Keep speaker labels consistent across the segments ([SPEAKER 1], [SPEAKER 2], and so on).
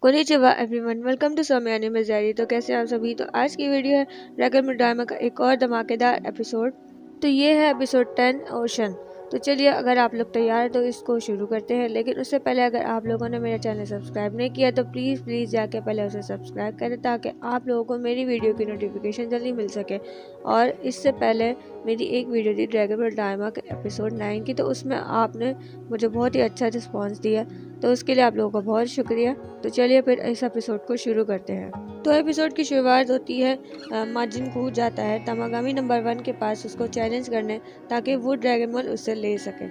[SPEAKER 1] Konnichiwa everyone, welcome to Saumya anime diary. तो कैसे आप सभी। तो आज की वीडियो है ड्रैगन ड्रामा का एक और धमाकेदार एपिसोड। तो ये है एपिसोड 10 ओशन। तो चलिए, अगर आप लोग तैयार हैं तो इसको शुरू करते हैं। लेकिन उससे पहले अगर आप लोगों ने मेरा चैनल सब्सक्राइब नहीं किया तो प्लीज़ जाके पहले उसे सब्सक्राइब करें, ताकि आप लोगों को मेरी वीडियो की नोटिफिकेशन जल्दी मिल सके। और इससे पहले मेरी एक वीडियो थी ड्रैगन ड्रामा के एपिसोड 9 की, तो उसमें आपने मुझे बहुत ही अच्छा रिस्पॉन्स दिया, तो उसके लिए आप लोगों का बहुत शुक्रिया। तो चलिए फिर इस एपिसोड को शुरू करते हैं। तो एपिसोड की शुरुआत होती है, माजिन कूद जाता है तमागामी नंबर 1 के पास उसको चैलेंज करने, ताकि वो ड्रैगन बॉल उससे ले सके।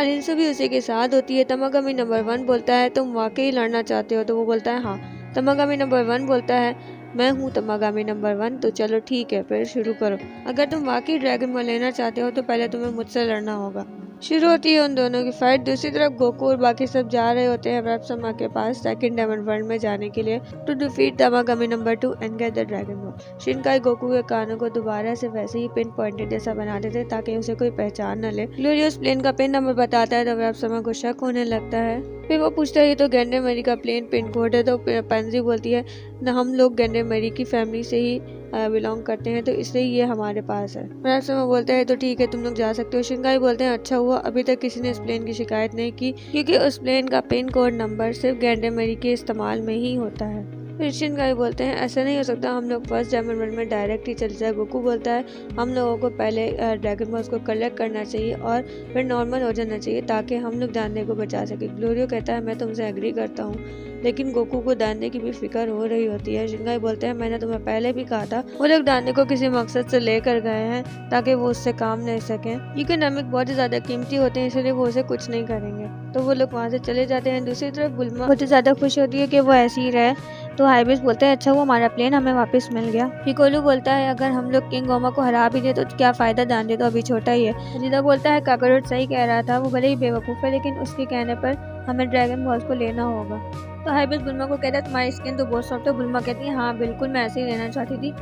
[SPEAKER 1] अलिंसु भी उसी के साथ होती है। तमागामी नंबर 1 बोलता है, तुम वाकई लड़ना चाहते हो? तो वो बोलता है हाँ। तमागामी नंबर 1 बोलता है, मैं हूँ तमागामी नंबर 1, तो चलो ठीक है फिर शुरू करो। अगर तुम वाकई ड्रैगन बॉल लेना चाहते हो तो पहले तुम्हें मुझसे लड़ना होगा। शुरू होती है उन दोनों की फाइट। दूसरी तरफ गोकू और बाकी सब जा रहे होते हैं रैप्समा के पास सेकंड डायमंड वर्ल्ड में जाने के लिए, to defeat Tamagami number 2 and get the dragon ball. Shinkai Goku के कानों को दोबारा से वैसे ही पिन पॉइंटेड जैसा बना देते ताकि उसे कोई पहचान न ले। ग्लोरियस प्लेन का पिन नंबर बताता है तो रैप्समा को शक होने लगता है। फिर वो पूछता है तो गेंडे मरी का प्लेन पिन कोड है। तो पेंजी बोलती है न, हम लोग गेंडे मरी की फैमिली से ही बिलोंग करते हैं, तो इसलिए ये हमारे पास है। रैप्समा बोलते हैं तो ठीक है, तुम लोग जा सकते हो। शिनकाई बोलते हैं अच्छा हुआ अभी तक किसी ने इस प्लेन की शिकायत नहीं की, क्योंकि उस प्लेन का पिन कोड नंबर सिर्फ गेंडे मरी के इस्तेमाल में ही होता है। फिर शिनकाई बोलते हैं ऐसा नहीं हो सकता, हम लोग फर्स्ट डायमंड वर्ल्ड में डायरेक्ट ही चले जाए। गोकू बोलता है हम लोगों को पहले ड्रैगन बॉल्स को कलेक्ट करना चाहिए और फिर नॉर्मल हो जाना चाहिए, ताकि हम लोग दानने को बचा सके। ग्लोरियो कहता है मैं तुमसे एग्री करता हूँ, लेकिन गोकू को दानने की भी फिक्र हो रही होती है। शिनकाई बोलते हैं मैंने तुम्हें पहले भी कहा था, वो लोग दानने को किसी मकसद से लेकर गए हैं ताकि वो उससे काम ले सकें। क्योंकि नमक बहुत ही ज्यादा कीमती होते हैं, इसलिए वो उसे कुछ नहीं करेंगे। तो वो लोग वहाँ से चले जाते हैं। दूसरी तरफ बुल्मा बहुत ही ज्यादा खुश होती है कि वो ऐसे ही रहे। तो हाइबिस बोलते हैं अच्छा वो हमारा प्लेन हमें वापस मिल गया। पिकोलू बोलता है अगर हम लोग किंग गोमा को हरा भी दे तो क्या फायदा, दानने तो अभी छोटा ही है। अजीदा बोलता है काकरोट सही कह रहा था, वो भले ही बेवकूफ है लेकिन उसके कहने पर हमें ड्रैगन बॉल्स को लेना होगा। तो हाइबिस बुल्मा को कहता है तुम्हारी स्किन तो बहुत सॉफ्ट है। बुल्मा कहती है हाँ बिल्कुल, मैं ऐसे ही लेना चाहती थी।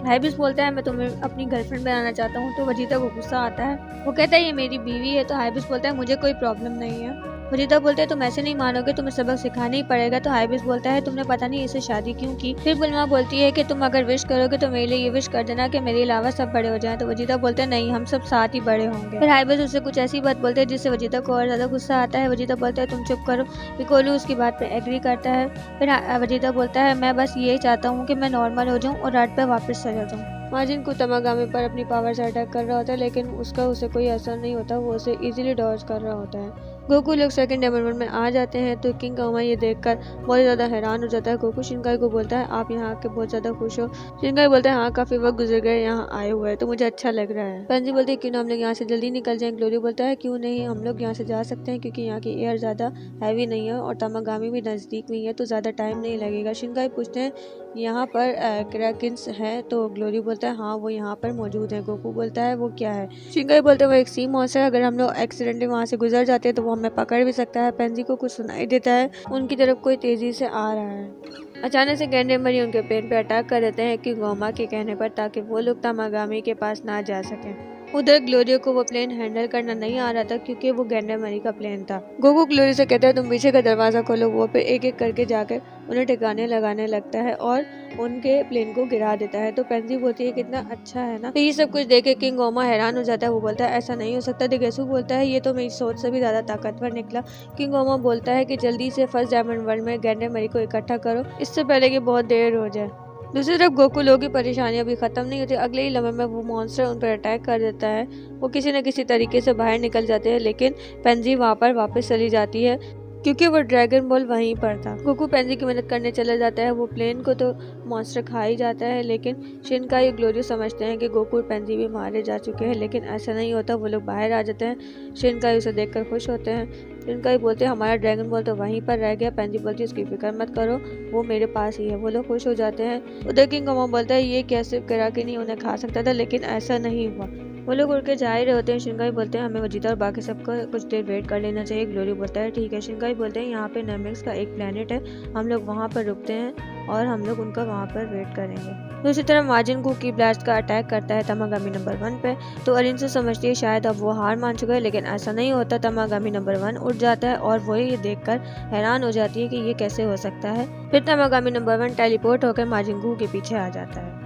[SPEAKER 1] हाइबिस बोलता है मैं तुम्हें अपनी गर्लफ्रेंड बनाना चाहता हूँ। तो वजीदा को गुस्सा आता है, वो कहता है ये मेरी बीवी है। तो हाइबिस बोलता है मुझे कोई प्रॉब्लम नहीं है। वजीदा बोलते हैं तुम ऐसे नहीं मानोगे, तुम्हें सबक सिखाना ही पड़ेगा। तो हाइबिस बोलता है तुमने पता नहीं इसे शादी क्यों की। फिर बुल्मा बोलती है कि तुम अगर विश करोगे तो मेरे लिए ये विश कर देना कि मेरे अलावा सब बड़े हो जाएं। तो वजीदा बोलते हैं नहीं, हम सब साथ ही बड़े होंगे। फिर हाइबिस उससे कुछ ऐसी बात बोलते हैं जिससे वजीदा को और ज्यादा गुस्सा आता है। वजीदा बोलता है तुम चुप करो। पिकोलू उसकी बात पे एग्री करता है। फिर वजीदा बोलता है मैं बस यही चाहता हूँ कि मैं नॉर्मल हो जाऊँ और रात पे वापस चला जाऊँ। माजिन को तमागामी पर अपनी पावर से अटैक कर रहा होता है, लेकिन उसका उसे कोई असर नहीं होता, वो उसे इजीली डॉज कर रहा होता है। गोकू लोग सेकंड डायमंड वर्ल्ड में आ जाते हैं तो किंग गोमा ये देखकर बहुत ज़्यादा हैरान हो जाता है। गोकू शिनकाई को बोलता है आप यहाँ आके बहुत ज़्यादा खुश हो। शिनकाई बोलता है हाँ, काफ़ी वक्त गुजर गए यहाँ आए हुए, तो मुझे अच्छा लग रहा है। पेंजी बोलती है क्यों ना हम लोग यहाँ से जल्दी निकल जाएं। ग्लोरी बोलता है क्यों नहीं, हम लोग यहाँ से जा सकते हैं क्योंकि यहाँ की एयर ज़्यादा हैवी नहीं है और तमागामी भी नज़दीक नहीं है, तो ज़्यादा टाइम नहीं लगेगा। शिनकाई पूछते हैं यहाँ पर क्रैकिन्स है। तो ग्लोरी बोलता है हाँ वो यहाँ पर मौजूद है। गोकू बोलता है वो क्या है। शिनकाई बोलते हैं वो एक सी मॉन्स्टर है, अगर हम लोग एक्सीडेंटली वहाँ से गुजर जाते हैं तो वो हमें पकड़ भी सकता है। पेंजी को कुछ सुनाई देता है, उनकी तरफ कोई तेजी से आ रहा है। अचानक से गेंडे मरी उनके प्लेन पे अटैक कर देते हैं कि गोमा के कहने पर, ताकि वो लोग तमागामी के पास ना जा सकें। उधर ग्लोरियो को वो प्लेन हैंडल करना नहीं आ रहा था क्योंकि वो गेंडे मरी का प्लेन था। गोकू ग्लोरी से कहता है तुम पीछे का दरवाजा खोलो। वो फिर एक एक करके जाकर उन्हें ठिकाने लगाने लगता है और उनके प्लेन को गिरा देता है। तो पेंजी बोलती है कितना अच्छा है ना। तो ये सब कुछ देखे किंग गोमा हैरान हो जाता है, वो बोलता है ऐसा नहीं हो सकता। दिगेसु बोलता है ये तो मेरी सोच से भी ज्यादा ताकतवर निकला। किंग गोमा बोलता है कि जल्दी से फर्स्ट डायमंड वर्ल्ड में गेंडे मरी को इकट्ठा करो, इससे पहले कि बहुत देर हो जाए। दूसरी तरफ गोकू लोगों की परेशानियां भी खत्म नहीं होती। अगले ही लम्हे में वो मॉन्स्टर उन पर अटैक कर देता है। वो किसी न किसी तरीके से बाहर निकल जाते हैं, लेकिन पेंजी वहाँ पर वापस चली जाती है क्योंकि वो ड्रैगन बॉल वहीं पर था। गोकू पेंजी की मदद करने चला जाता है। वो प्लेन को तो मॉन्स्टर खा ही जाता है, लेकिन शिनकाई और ग्लोरियो समझते हैं कि गोकू और पेंजी भी मारे जा चुके हैं, लेकिन ऐसा नहीं होता। वो लोग बाहर आ जाते हैं। शिनकाई उसे देखकर खुश होते हैं। शिनकाई बोलते हैं हमारा ड्रैगन बॉल तो वहीं पर रह गया। पेंजी बोलती है उसकी फिक्र मत करो, वो मेरे पास ही है। वो लोग खुश हो जाते हैं। उधर किंग गोमा बोलता है ये कैसे करा कि नहीं उन्हें खा सकता था, लेकिन ऐसा नहीं हुआ। वो लोग उड़ के जा ही रहे होते हैं। शिनकाई बोलते हैं हमें वजीदा और बाकी सबको कुछ देर वेट कर लेना चाहिए। ग्लोरी बोलता है ठीक है। शिनकाई बोलते हैं यहाँ पे नेमिक्स का एक प्लेनेट है, हम लोग वहाँ पर रुकते हैं और हम लोग उनका वहाँ पर वेट करेंगे। दूसरी तरफ माजिन को की ब्लास्ट का अटैक करता है तमागामी नंबर 1 पे। तो अरिंसू समझती है शायद अब वो हार मान चुका है, लेकिन ऐसा नहीं होता। तमागामी नंबर 1 उठ जाता है और वो ये देखकर हैरान हो जाती है कि ये कैसे हो सकता है। फिर तमागामी नंबर 1 टेलीपोर्ट होकर माजिन के पीछे आ जाता है।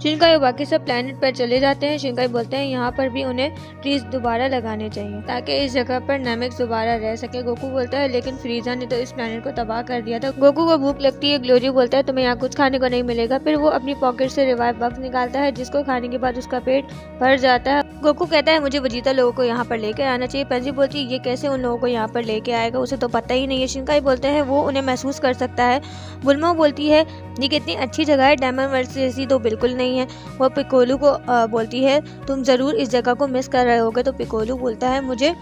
[SPEAKER 1] शिनकाई और बाकी सब प्लेनेट पर चले जाते हैं। शिनकाई बोलते हैं यहाँ पर भी उन्हें ट्रीज दोबारा लगाने चाहिए ताकि इस जगह पर नेमिक्स दोबारा रह सके। गोकू बोलता है लेकिन फ्रीजा ने तो इस प्लेनेट को तबाह कर दिया था। गोकू को भूख लगती है। ग्लोरी बोलता है तुम्हें यहाँ कुछ खाने को नहीं मिलेगा। फिर वो अपनी पॉकेट से रिवाइव बग्स निकालता है जिसको खाने के बाद उसका पेट भर जाता है। गोकू कहता है मुझे वजीता लोगों को यहाँ पर लेकर आना चाहिए। पेंजी बोलती है ये कैसे उन लोगों को यहाँ पर लेके आएगा, उसे तो पता ही नहीं है। शिनकाई बोलते हैं वो उन्हें महसूस कर सकता है। बुल्मा बोलती है ये कितनी अच्छी जगह है, डायमंड वर्ल्ड जैसी तो बिल्कुल नहीं है। वो पिकोलू को बोलती है तुम जरूर इस जगह को मिस कर रहे होगे। तो पिकोलू बोलता है मुझे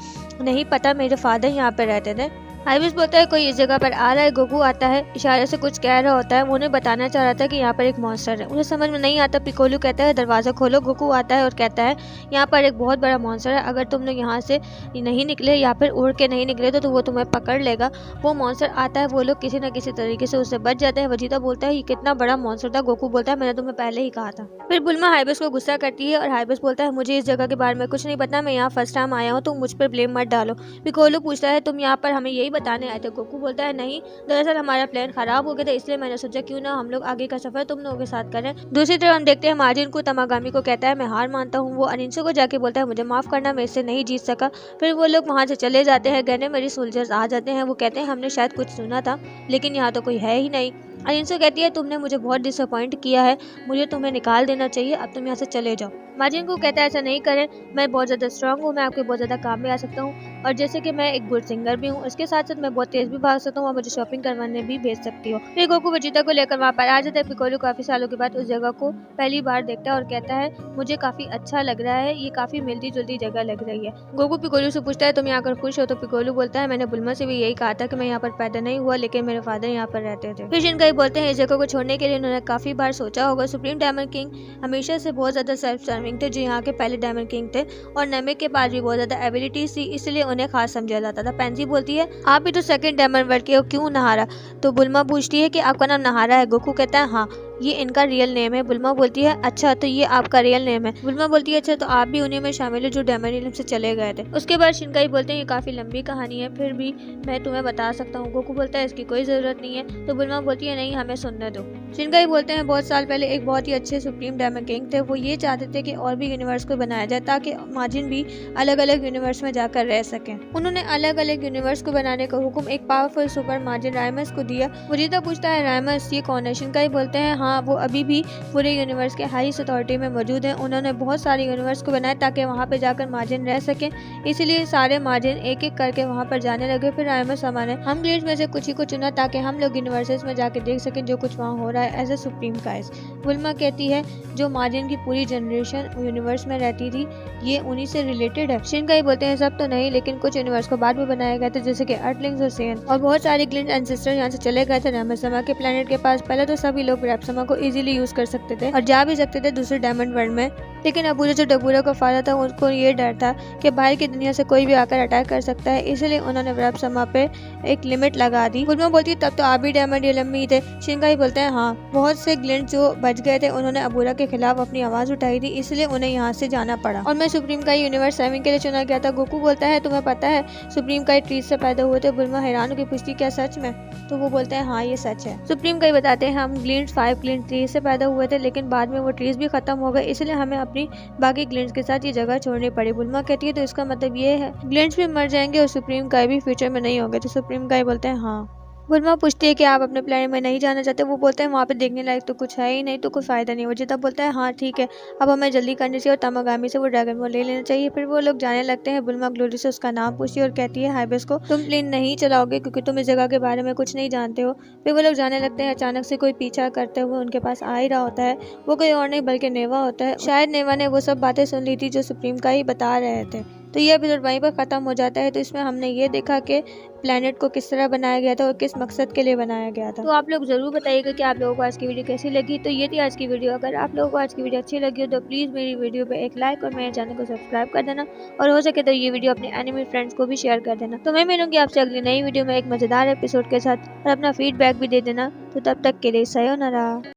[SPEAKER 1] नहीं पता, मेरे फादर यहाँ पर रहते थे। हाइबिस बोलता है कोई इस जगह पर आ रहा है। गोकू आता है, इशारे से कुछ कह रहा होता है। वो उन्हें बताना चाह रहा था कि यहाँ पर एक मॉन्स्टर है। उन्हें समझ में नहीं आता। पिकोलू कहता है दरवाजा खोलो। गोकू आता है और कहता है यहाँ पर एक बहुत बड़ा मॉन्स्टर है, अगर तुम लोग यहाँ से नहीं निकले या फिर उड़ के नहीं निकले तो वो तुम्हें पकड़ लेगा। वो मॉन्स्टर आता है, वो लोग किसी न किसी तरीके से उससे बच जाते हैं। वजीता बोलता है ये कितना बड़ा मॉन्स्टर था। गोकू बोलता है मैंने तुम्हें पहले ही कहा था। फिर बुल्मा हाइबिस को गुस्सा करती है और हाइबिस बोलता है मुझे इस जगह के बारे में कुछ नहीं पता, मैं यहाँ फर्स्ट टाइम आया हूँ, तुम मुझ पर ब्लेम मत डालो। पिकोलू पूछता है तुम यहाँ पर हमें यही बताने आए थे। गोकू बोलता है नहीं, दरअसल हमारा प्लान खराब हो गया था, इसलिए मैंने सोचा क्यों ना हम लोग आगे का सफर तुम लोगों के साथ करें। दूसरी तरफ हम देखते हैं माजिन को तमागामी को कहता है मैं हार मानता हूँ। वो अरिंसू को जाके बोलता है मुझे माफ करना, मैं इससे नहीं जीत सका। फिर वो लोग वहाँ से चले जाते हैं। गने मेरी सोल्जर्स आ जाते हैं। वो कहते हैं हमने शायद कुछ सुना था लेकिन यहाँ तो कोई है ही नहीं। अरिंसू कहती है तुमने मुझे बहुत डिसअपॉइंट किया है, मुझे तुम्हें निकाल देना चाहिए, अब तुम यहाँ से चले जाओ। माजिन को कहता है ऐसा नहीं करें, मैं बहुत ज़्यादा स्ट्रांग हूँ, मैं आपके बहुत ज़्यादा काम में आ सकता हूँ और जैसे कि मैं एक गुड सिंगर भी हूँ, उसके साथ साथ मैं बहुत तेज़ भी भाग सकता हूँ और मुझे शॉपिंग करवाने भी भेज सकती हो। फिर गोकू वजीता को लेकर वहाँ पर आ जाता है। पिकोलू काफ़ी सालों के बाद उस जगह को पहली बार देखता है और कहता है मुझे काफ़ी अच्छा लग रहा है, ये काफ़ी मिलती जुलती जगह लग रही है। गोकू पिकोलू से पूछता है तुम यहाँ कर खुश हो। तो पिकोलू बोलता है मैंने बुल्मा से भी यही कहा था कि मैं यहाँ पर पैदा नहीं हुआ, लेकिन मेरे फादर यहाँ पर रहते थे। फिर शिनकाई बोलते हैं इस जगह को छोड़ने के लिए उन्होंने काफ़ी बार सोचा होगा। सुप्रीम डायमंड किंग हमेशा से बहुत ज़्यादा सेल्फ सर्विंग थे, जो यहाँ के पहले डायमंड किंग थे और नेमिक के पास भी बहुत ज़्यादा एबिलिटीज थी, इसलिए उन्हें खास समझा जाता था। पेंजी बोलती है आप भी तो सेकंड डायमंड वर्ल्ड के हो, क्यों नहारा। तो बुल्मा पूछती है कि आपका नाम नहारा है। गोकू कहता है हाँ ये इनका रियल नेम है। बुल्मा बोलती है अच्छा तो ये आपका रियल नेम है। बुल्मा बोलती है अच्छा तो आप भी उन्हीं में शामिल हो जो डायमंड रियल्म से चले गए थे। उसके बाद शिनकाई बोलते हैं ये काफी लंबी कहानी है, फिर भी मैं तुम्हें बता सकता हूँ। गोकू बोलता है इसकी कोई जरूरत नहीं है। तो बुल्मा बोलती है नहीं हमें सुनने दो। शिनकाई बोलते हैं बहुत साल पहले एक बहुत ही अच्छे सुप्रीम डायमंड किंग थे, वो ये चाहते थे कि और भी यूनिवर्स को बनाया जाए ताकि माजिन भी अलग अलग यूनिवर्स में जाकर रह सके। उन्होंने अलग अलग यूनिवर्स को बनाने का हुक्म एक पावरफुल सुपर माजिन राइमस को दिया। वजीता पूछता है राइमस ये कौन है। शिनकाई बोलते हैं हाँ वो अभी भी पूरे यूनिवर्स के हाईएस्ट अथॉरिटी में मौजूद है। उन्होंने बहुत सारे यूनिवर्स को बनाया ताकि वहाँ पे जाकर माजिन रह सके, इसलिए सारे माजिन एक एक करके वहाँ पर जाने लगे। फिर राइमस हमारे हम ग्लिड्स में से कुछ ही को चुना ताकि हम लोग यूनिवर्सेस में जाके देख सकें जो कुछ वहाँ हो रहा है as a supreme guys. Bulma कहती है जो माजिन की पूरी जनरेशन यूनिवर्स में रहती थी ये उन्हीं से रिलेटेड है। शिनकाई बोलते हैं सब तो नहीं, लेकिन कुछ यूनिवर्स को बाद में बनाया गया था जैसे कि अर्थलिंग्स और सेन, और बहुत सारे ग्लिड एंसेस्टर यहाँ से चले गए थे रैमसमा के प्लेनेट के पास। पहले तो सभी लोग रैमसमा को इजीली यूज कर सकते थे और जा भी सकते थे दूसरे डायमंड वर्ल्ड में, लेकिन अबूरा जो डबूरा का फादर था उनको ये डर था कि बाहर की दुनिया से कोई भी आकर अटैक कर सकता है, इसलिए उन्होंने रैमसमा पे एक लिमिट लगा दी। बुल्मा बोलती है तब तो आप भी डायमंड रियल्म में ही थे। शिनकाई बोलते हैं हाँ बहुत से ग्लिड जो बच गए थे उन्होंने अबूरा के खिलाफ अपनी आवाज उठाई थी, इसलिए उन्हें यहाँ से जाना पड़ा और मैं सुप्रीम का यूनिवर्स 7 के लिए चुना गया था। गोकू बोलता है तुम्हें पता है सुप्रीम का ट्रीज से पैदा हुए थे। बुल्मा हैरान होकर पूछती क्या सच में। तो वो बोलते हैं हाँ ये सच है। सुप्रीम का बताते हैं हम ग्लिड 5 ग्लिड 3 से पैदा हुए थे, लेकिन बाद में वो ट्रीज भी खत्म हो गए, इसलिए हमें अपनी बाकी ग्लिड्स के साथ ये जगह छोड़नी पड़ी। बुल्मा कहती है तो इसका मतलब ये है ग्लिड्स भी मर जाएंगे और सुप्रीम का भी फ्यूचर में नहीं होंगे। तो सुप्रीम का बोलते हैं हाँ। बुल्मा पूछती है कि आप अपने प्लेनेट में नहीं जाना चाहते। वो बोलते हैं वहाँ पे देखने लायक तो कुछ है ही नहीं, तो कोई फायदा नहीं। वजीता बोलता है हाँ ठीक है अब हमें जल्दी करनी चाहिए और तमागामी से वो ड्रैगन बॉल ले लेना चाहिए। फिर वो लोग जाने लगते हैं। बुल्मा ग्लोरी से उसका नाम पूछती है और कहती है हाइबिस को तुम प्लेन नहीं चलाओगे क्योंकि तुम इस जगह के बारे में कुछ नहीं जानते हो। फिर वो लोग जाने लगते हैं। अचानक से कोई पीछा करते हुए उनके पास आ ही रहा होता है। वो कोई और नहीं बल्कि नेवा होता है। शायद नेवा ने वो सब बातें सुन ली थी जो सुप्रीम का ही बता रहे थे। तो ये एपिसोड वहीं पर ख़त्म हो जाता है। तो इसमें हमने ये देखा कि प्लेनेट को किस तरह बनाया गया था और किस मकसद के लिए बनाया गया था। तो आप लोग ज़रूर बताइएगा कि आप लोगों को आज की वीडियो कैसी लगी। तो ये थी आज की वीडियो। अगर आप लोगों को आज की वीडियो अच्छी लगी हो तो प्लीज़ मेरी वीडियो पे एक लाइक और मेरे चैनल को सब्सक्राइब कर देना, और हो सके तो ये वीडियो अपने एनिमी फ्रेंड्स को भी शेयर कर देना। तो मैं मिलूंगी आपसे अगली नई वीडियो में एक मज़ेदार एपिसोड के साथ, और अपना फीडबैक भी दे देना। तो तब तक के लिए सयोनारा।